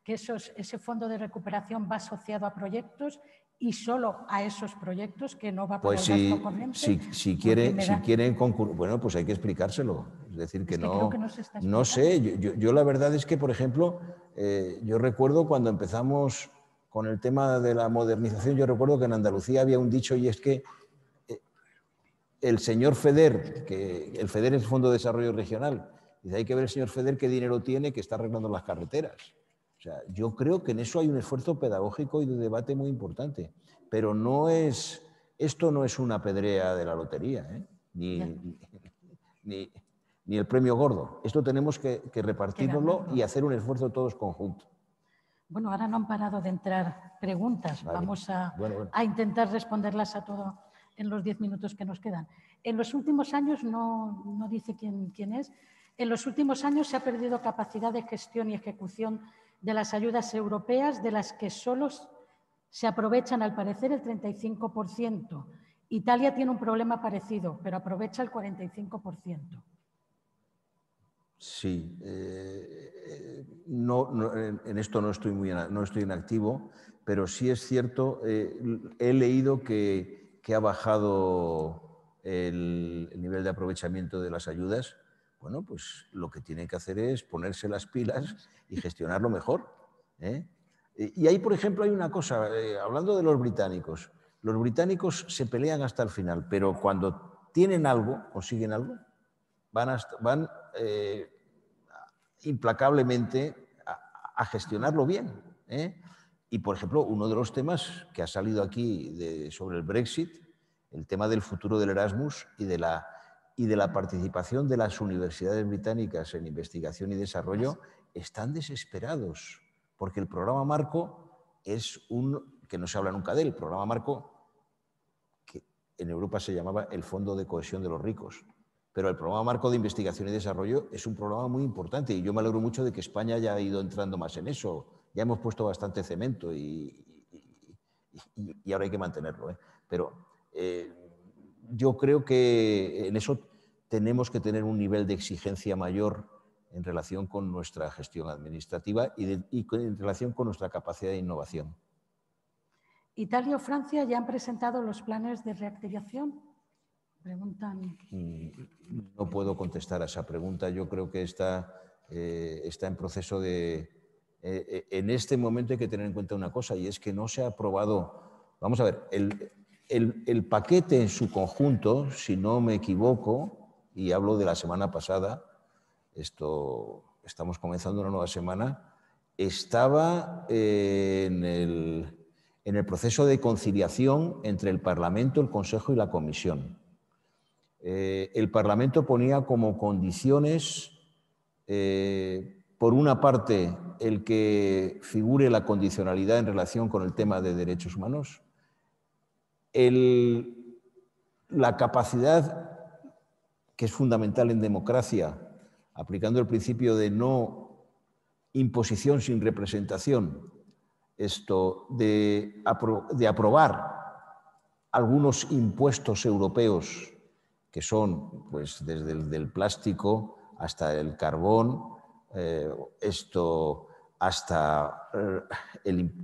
ese fondo de recuperación va asociado a proyectos y solo a esos proyectos, que no va para el gasto corriente? Si quieren concurrir, bueno, pues hay que explicárselo. Es decir, que no, creo que no se está no sé, yo la verdad es que, por ejemplo, yo recuerdo cuando empezamos con el tema de la modernización, yo recuerdo que en Andalucía había un dicho, y es que el señor FEDER, que el FEDER es el Fondo de Desarrollo Regional, dice, hay que ver el señor FEDER qué dinero tiene, que está arreglando las carreteras. O sea, yo creo que en eso hay un esfuerzo pedagógico y de debate muy importante, pero esto no es una pedrea de la lotería, ni el premio gordo. Esto tenemos que repartirnoslo y hacer un esfuerzo todos conjuntos. Bueno, ahora no han parado de entrar preguntas. Vale. Vamos a intentar responderlas a todo en los 10 minutos que nos quedan. En los últimos años, no dice quién es, en los últimos años se ha perdido capacidad de gestión y ejecución de las ayudas europeas, de las que solo se aprovechan, al parecer, el 35%, Italia tiene un problema parecido, pero aprovecha el 45%. Sí, en esto no estoy en activo, pero sí es cierto, he leído que ha bajado el nivel de aprovechamiento de las ayudas. Bueno, pues lo que tienen que hacer es ponerse las pilas y gestionarlo mejor, ¿eh? Y ahí, por ejemplo, hay una cosa, hablando de los británicos se pelean hasta el final, pero cuando tienen algo, consiguen algo, van implacablemente a gestionarlo bien, ¿eh? Y, por ejemplo, uno de los temas que ha salido aquí sobre el Brexit, el tema del futuro del Erasmus y de la participación de las universidades británicas en investigación y desarrollo, están desesperados, porque el programa Marco es que no se habla nunca de él, el programa Marco, que en Europa se llamaba el Fondo de Cohesión de los Ricos. Pero el programa Marco de Investigación y Desarrollo es un programa muy importante y yo me alegro mucho de que España haya ido entrando más en eso. Ya hemos puesto bastante cemento y ahora hay que mantenerlo, ¿eh? Pero yo creo que en eso tenemos que tener un nivel de exigencia mayor en relación con nuestra gestión administrativa y en relación con nuestra capacidad de innovación. ¿Italia o Francia ya han presentado los planes de reactivación? Preguntan. No puedo contestar a esa pregunta. Yo creo que está en proceso de... en este momento hay que tener en cuenta una cosa, y es que no se ha aprobado... Vamos a ver, el paquete en su conjunto, si no me equivoco, y hablo de la semana pasada, estamos comenzando una nueva semana, estaba en el proceso de conciliación entre el Parlamento, el Consejo y la Comisión. El Parlamento ponía como condiciones, por una parte, el que figure la condicionalidad en relación con el tema de derechos humanos, la capacidad, que es fundamental en democracia, aplicando el principio de no imposición sin representación, de aprobar algunos impuestos europeos que son, pues, desde el del plástico hasta el carbón, hasta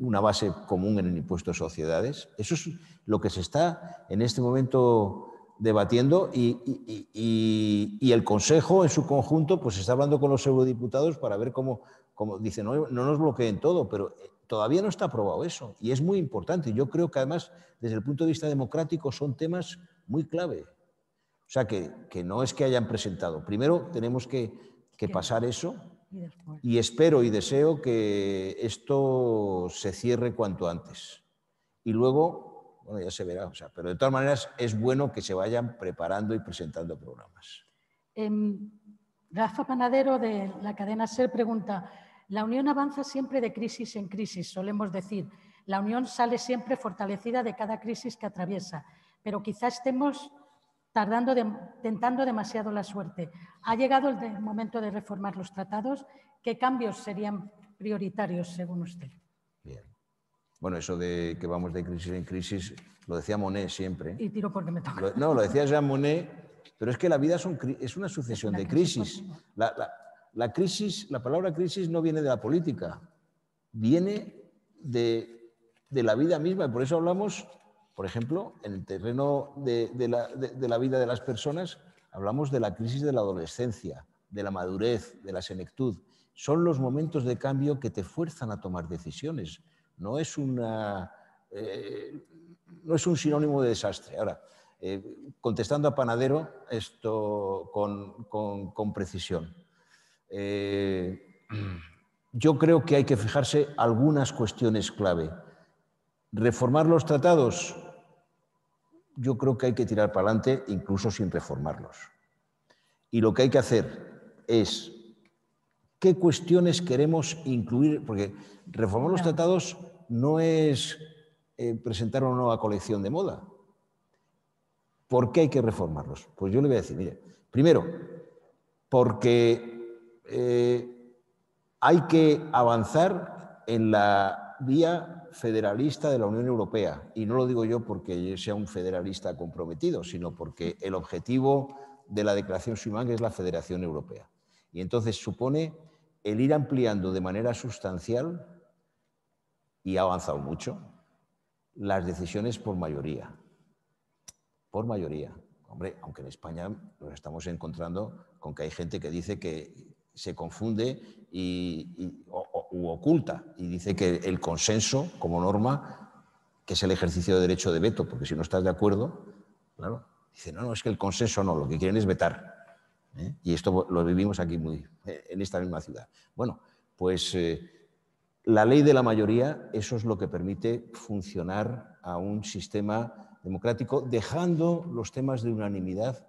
una base común en el impuesto de sociedades. Eso es lo que se está en este momento debatiendo y el Consejo en su conjunto pues está hablando con los eurodiputados para ver cómo dicen, no nos bloqueen todo, pero todavía no está aprobado eso y es muy importante. Yo creo que además desde el punto de vista democrático son temas muy clave. O sea, que no es que hayan presentado. Primero tenemos que pasar eso y espero y deseo que esto se cierre cuanto antes. Y luego, bueno, ya se verá. O sea, pero de todas maneras es bueno que se vayan preparando y presentando programas. Rafa Panadero de la cadena SER pregunta, la Unión avanza siempre de crisis en crisis, solemos decir. La Unión sale siempre fortalecida de cada crisis que atraviesa, pero quizá estemos tentando demasiado la suerte. ¿Ha llegado el momento de reformar los tratados? ¿Qué cambios serían prioritarios según usted? Bien. Bueno, eso de que vamos de crisis en crisis, lo decía Monnet siempre. Y tiro porque me toca. No, lo decía Jean Monnet, pero es que la vida es una sucesión de crisis. La palabra crisis no viene de la política, viene de la vida misma. Y por eso hablamos, por ejemplo, en el terreno de la vida de las personas, hablamos de la crisis de la adolescencia, de la madurez, de la senectud. Son los momentos de cambio que te fuerzan a tomar decisiones. No es un sinónimo de desastre. Ahora, contestando a Panadero, esto con precisión. Yo creo que hay que fijarse algunas cuestiones clave. ¿Reformar los tratados? Yo creo que hay que tirar para adelante incluso sin reformarlos. Y lo que hay que hacer es qué cuestiones queremos incluir, porque reformar los tratados no es presentar una nueva colección de moda. ¿Por qué hay que reformarlos? Pues yo le voy a decir, mire, primero, porque hay que avanzar en la vía federalista de la Unión Europea. Y no lo digo yo porque yo sea un federalista comprometido, sino porque el objetivo de la Declaración Schuman es la Federación Europea. Y entonces supone el ir ampliando de manera sustancial, y ha avanzado mucho, las decisiones por mayoría. Por mayoría. Hombre, aunque en España nos estamos encontrando con que hay gente que dice que se confunde u oculta y dice que el consenso como norma, que es el ejercicio de derecho de veto, porque si no estás de acuerdo, claro, dice, no, es que el consenso no, lo que quieren es vetar. Y esto lo vivimos aquí en esta misma ciudad. Bueno, pues la ley de la mayoría, eso es lo que permite funcionar a un sistema democrático, dejando los temas de unanimidad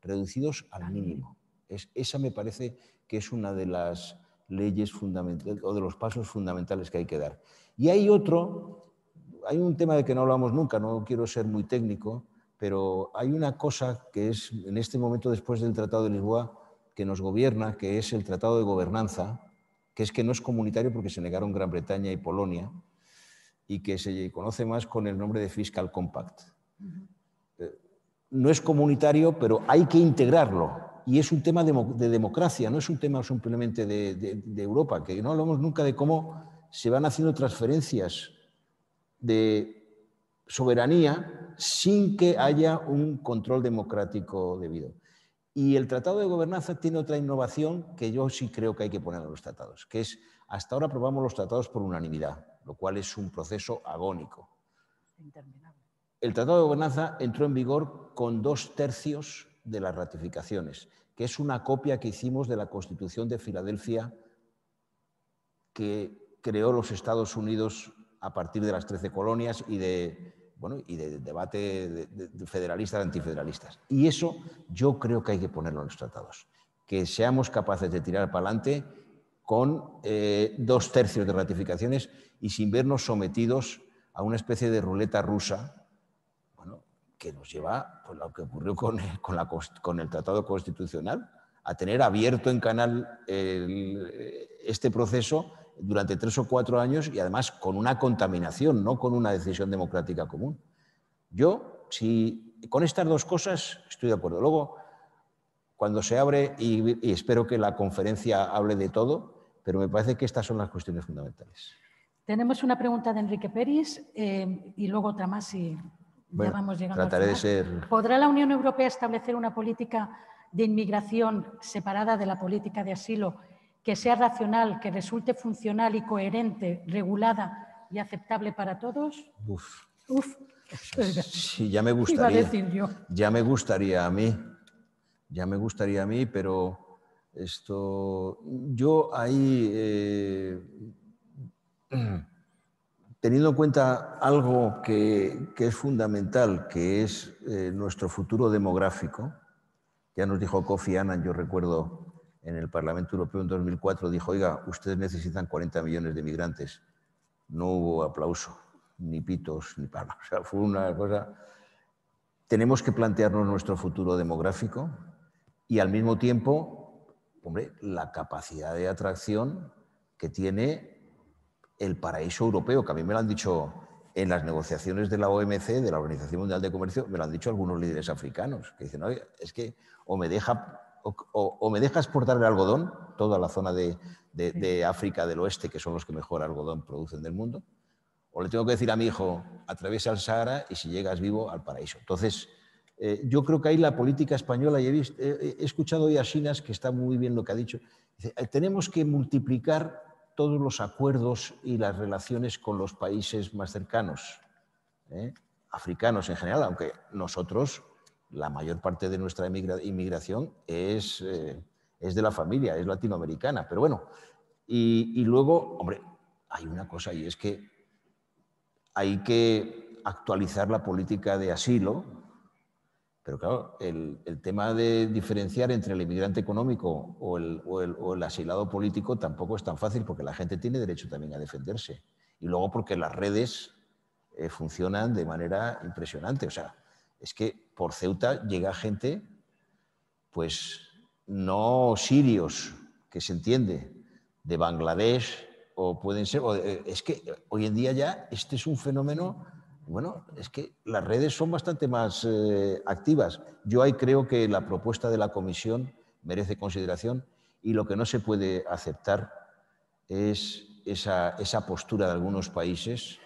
reducidos al mínimo. Esa me parece que es una de las leyes fundamentales o de los pasos fundamentales que hay que dar. Y hay un tema de que no hablamos nunca, no quiero ser muy técnico, pero hay una cosa que es en este momento después del Tratado de Lisboa que nos gobierna, que es el Tratado de Gobernanza, que es que no es comunitario porque se negaron Gran Bretaña y Polonia, y que se conoce más con el nombre de Fiscal Compact. No es comunitario, pero hay que integrarlo. Y es un tema de democracia, no es un tema simplemente de Europa, que no hablamos nunca de cómo se van haciendo transferencias de soberanía sin que haya un control democrático debido. Y el Tratado de Gobernanza tiene otra innovación que yo sí creo que hay que poner en los tratados, que es, hasta ahora aprobamos los tratados por unanimidad, lo cual es un proceso agónico. El Tratado de Gobernanza entró en vigor con 2/3 de las ratificaciones, que es una copia que hicimos de la Constitución de Filadelfia que creó los Estados Unidos a partir de las 13 colonias y de debate de federalistas y antifederalistas. Y eso yo creo que hay que ponerlo en los tratados, que seamos capaces de tirar para adelante con 2/3 de ratificaciones y sin vernos sometidos a una especie de ruleta rusa, que nos lleva, pues, lo que ocurrió con el Tratado Constitucional, a tener abierto en canal este proceso durante 3 o 4 años y además con una contaminación, no con una decisión democrática común. Yo, con estas dos cosas, estoy de acuerdo. Luego, cuando se abre, y espero que la conferencia hable de todo, pero me parece que estas son las cuestiones fundamentales. Tenemos una pregunta de Enrique Peris y luego otra más y ya vamos llegando trataré al final. de ser... ¿Podrá la Unión Europea establecer una política de inmigración separada de la política de asilo que sea racional, que resulte funcional y coherente, regulada y aceptable para todos? Sí, ya me gustaría. Iba a decir yo. Ya me gustaría a mí, pero yo ahí, teniendo en cuenta algo que es fundamental, que es nuestro futuro demográfico, ya nos dijo Kofi Annan, yo recuerdo en el Parlamento Europeo en 2004, dijo, oiga, ustedes necesitan 40 millones de migrantes. No hubo aplauso, ni pitos, ni palmas. O sea, fue una cosa... Tenemos que plantearnos nuestro futuro demográfico y al mismo tiempo, hombre, la capacidad de atracción que tiene el paraíso europeo, que a mí me lo han dicho en las negociaciones de la OMC, de la Organización Mundial de Comercio, me lo han dicho algunos líderes africanos, que dicen, oye, es que o me deja exportar el algodón, toda la zona de África del Oeste, que son los que mejor algodón producen del mundo, o le tengo que decir a mi hijo, atraviesa el Sahara y si llegas vivo al paraíso. Entonces, yo creo que ahí la política española, y he escuchado hoy a Sinas, que está muy bien lo que ha dicho, dice, tenemos que multiplicar todos los acuerdos y las relaciones con los países más cercanos, africanos en general, aunque nosotros, la mayor parte de nuestra inmigración es de la familia, es latinoamericana, pero bueno, y luego, hombre, hay una cosa y es que hay que actualizar la política de asilo, pero claro, el tema de diferenciar entre el inmigrante económico o el asilado político tampoco es tan fácil porque la gente tiene derecho también a defenderse. Y luego porque las redes funcionan de manera impresionante. O sea, es que por Ceuta llega gente, pues no sirios, que se entiende, de Bangladesh, o pueden ser... es que hoy en día ya este es un fenómeno... Bueno, es que las redes son bastante más activas. Yo ahí creo que la propuesta de la Comisión merece consideración y lo que no se puede aceptar es esa postura de algunos países.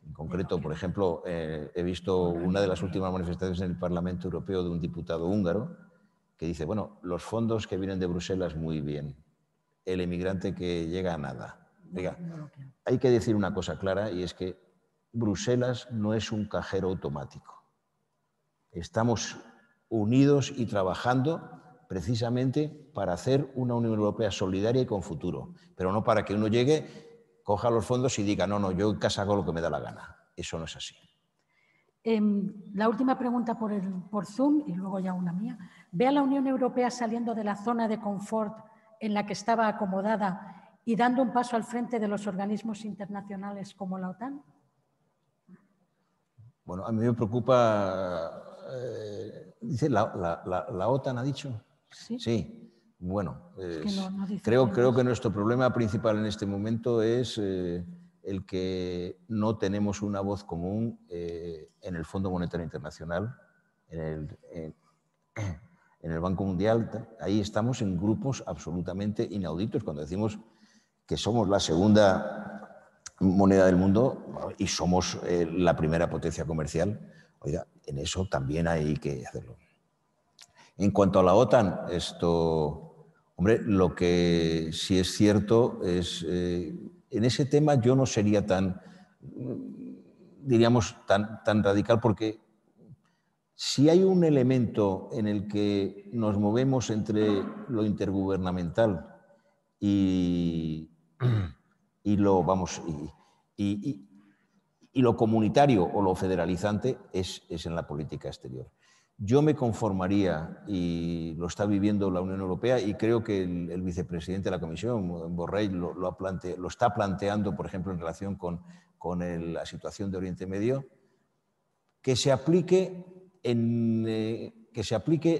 En concreto, por ejemplo, he visto una de las últimas manifestaciones en el Parlamento Europeo de un diputado húngaro que dice, bueno, los fondos que vienen de Bruselas muy bien, el emigrante que llega a nada. Oiga, hay que decir una cosa clara y es que Bruselas no es un cajero automático. Estamos unidos y trabajando precisamente para hacer una Unión Europea solidaria y con futuro, pero no para que uno llegue, coja los fondos y diga, no, no, yo en casa hago lo que me da la gana. Eso no es así. La última pregunta por Zoom y luego ya una mía. ¿Ve a la Unión Europea saliendo de la zona de confort en la que estaba acomodada y dando un paso al frente de los organismos internacionales como la OTAN? Bueno, a mí me preocupa, dice, la OTAN ha dicho. Sí. Sí, bueno, Es que no dice creo que nuestro problema principal en este momento es el que no tenemos una voz común en el Fondo Monetario Internacional, en el Banco Mundial. Ahí estamos en grupos absolutamente inauditos. Cuando decimos que somos la segunda moneda del mundo y somos la primera potencia comercial, oiga, en eso también hay que hacerlo. En cuanto a la OTAN, hombre, lo que sí es cierto es, en ese tema yo no sería diríamos, tan radical, porque si hay un elemento en el que nos movemos entre lo intergubernamental y lo comunitario o lo federalizante es en la política exterior. Yo me conformaría, y lo está viviendo la Unión Europea, y creo que el vicepresidente de la Comisión, Borrell, lo está planteando, por ejemplo, en relación con la situación de Oriente Medio, que se aplique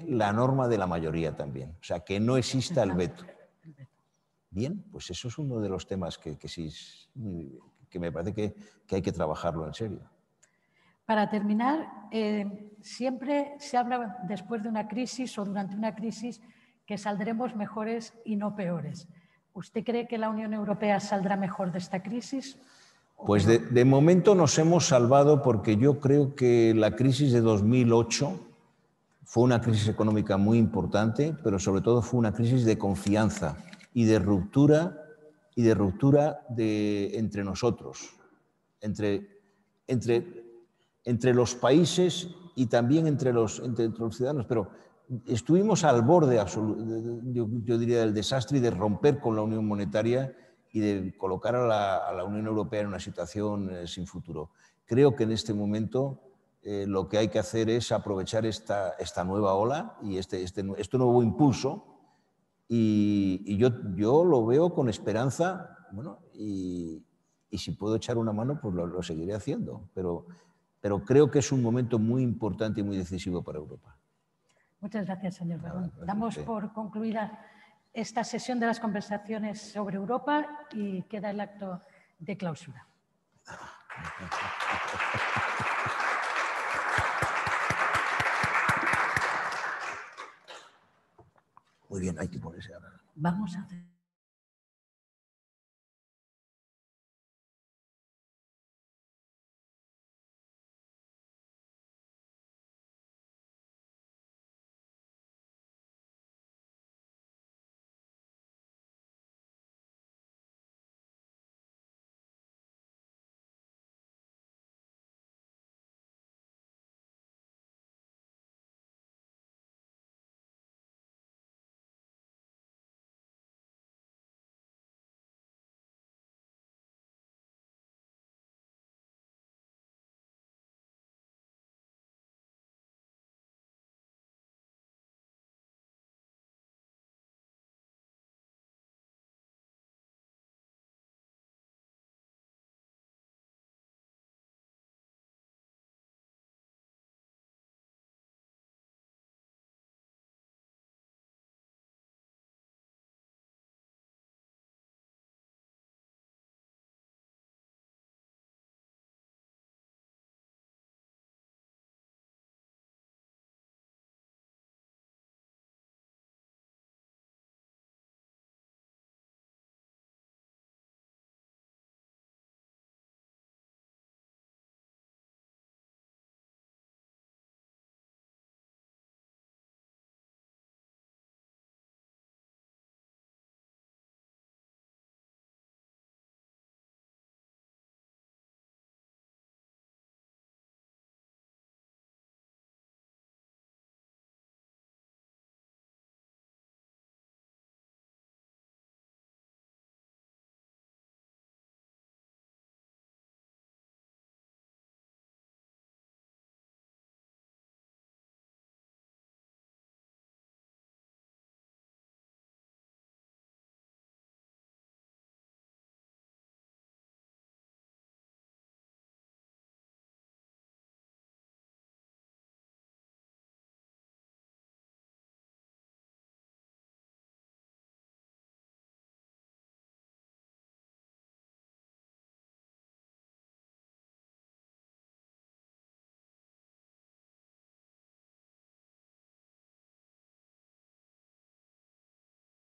la norma de la mayoría también, o sea, que no exista el veto. Bien, pues eso es uno de los temas que me parece que hay que trabajarlo en serio. Para terminar, siempre se habla después de una crisis o durante una crisis que saldremos mejores y no peores. ¿Usted cree que la Unión Europea saldrá mejor de esta crisis? Pues de momento nos hemos salvado, porque yo creo que la crisis de 2008 fue una crisis económica muy importante, pero sobre todo fue una crisis de confianza y de ruptura entre nosotros, entre los países y también entre los ciudadanos. Pero estuvimos al borde, yo diría, del desastre y de romper con la Unión Monetaria y de colocar a la Unión Europea en una situación sin futuro. Creo que en este momento lo que hay que hacer es aprovechar esta nueva ola y este nuevo impulso, y yo lo veo con esperanza, bueno, y si puedo echar una mano, pues lo seguiré haciendo, pero creo que es un momento muy importante y muy decisivo para Europa. Muchas gracias, señor Barón. Damos por concluida esta sesión de las conversaciones sobre Europa y queda el acto de clausura. Muy bien, hay que ponerse ahora. Vamos a hacer.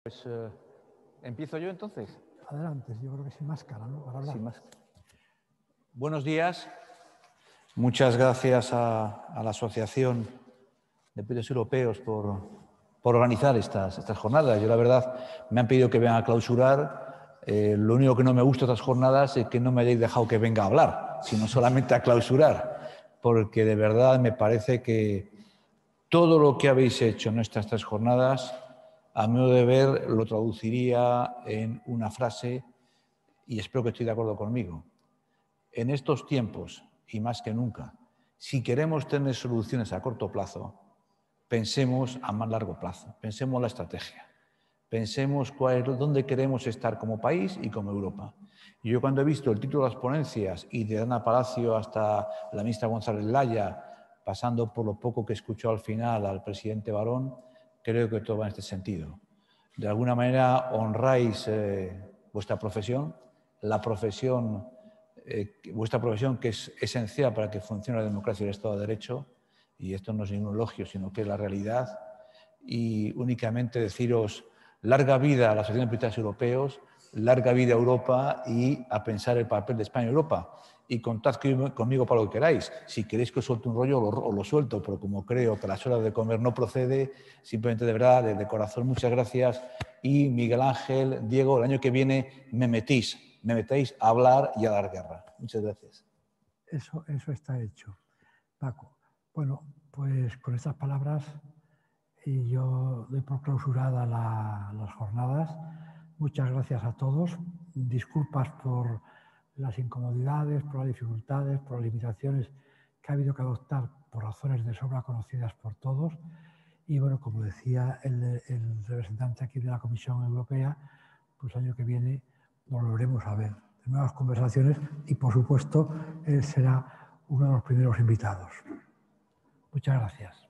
Pues empiezo yo entonces. Adelante, yo creo que sin máscara, ¿no? Para hablar. Sin máscara. Buenos días. Muchas gracias a la Asociación de Periodistas Europeos por organizar estas jornadas. Yo, la verdad, me han pedido que venga a clausurar. Lo único que no me gusta de estas jornadas es que no me hayáis dejado que venga a hablar, sino solamente a clausurar, porque de verdad me parece que todo lo que habéis hecho en estas 3 jornadas, a mi modo de ver, lo traduciría en una frase, y espero que estéis de acuerdo conmigo. En estos tiempos, y más que nunca, si queremos tener soluciones a corto plazo, pensemos a más largo plazo, pensemos la estrategia, pensemos dónde queremos estar como país y como Europa. Y yo, cuando he visto el título de las ponencias, y de Ana Palacio hasta la ministra González Laya, pasando por lo poco que escuchó al final al presidente Barón, creo que todo va en este sentido. De alguna manera honráis vuestra profesión, vuestra profesión, que es esencial para que funcione la democracia y el Estado de Derecho, y esto no es ningún elogio, sino que es la realidad. Y únicamente deciros larga vida a la Asociación de Periodistas Europeos, larga vida a Europa, y a pensar el papel de España en Europa. Y contad conmigo para lo que queráis. Si queréis que os suelte un rollo, os lo suelto, pero como creo que a las horas de comer no procede, simplemente de verdad, de corazón, muchas gracias. Y Miguel Ángel, Diego, el año que viene me metéis a hablar y a dar guerra. Muchas gracias. Eso está hecho. Paco, bueno, pues con estas palabras yo doy por clausurada las jornadas. Muchas gracias a todos. Disculpas por las incomodidades, por las dificultades, por las limitaciones que ha habido que adoptar por razones de sobra conocidas por todos. Y bueno, como decía el representante aquí de la Comisión Europea, pues el año que viene nos volveremos a ver en nuevas conversaciones y, por supuesto, él será uno de los primeros invitados. Muchas gracias.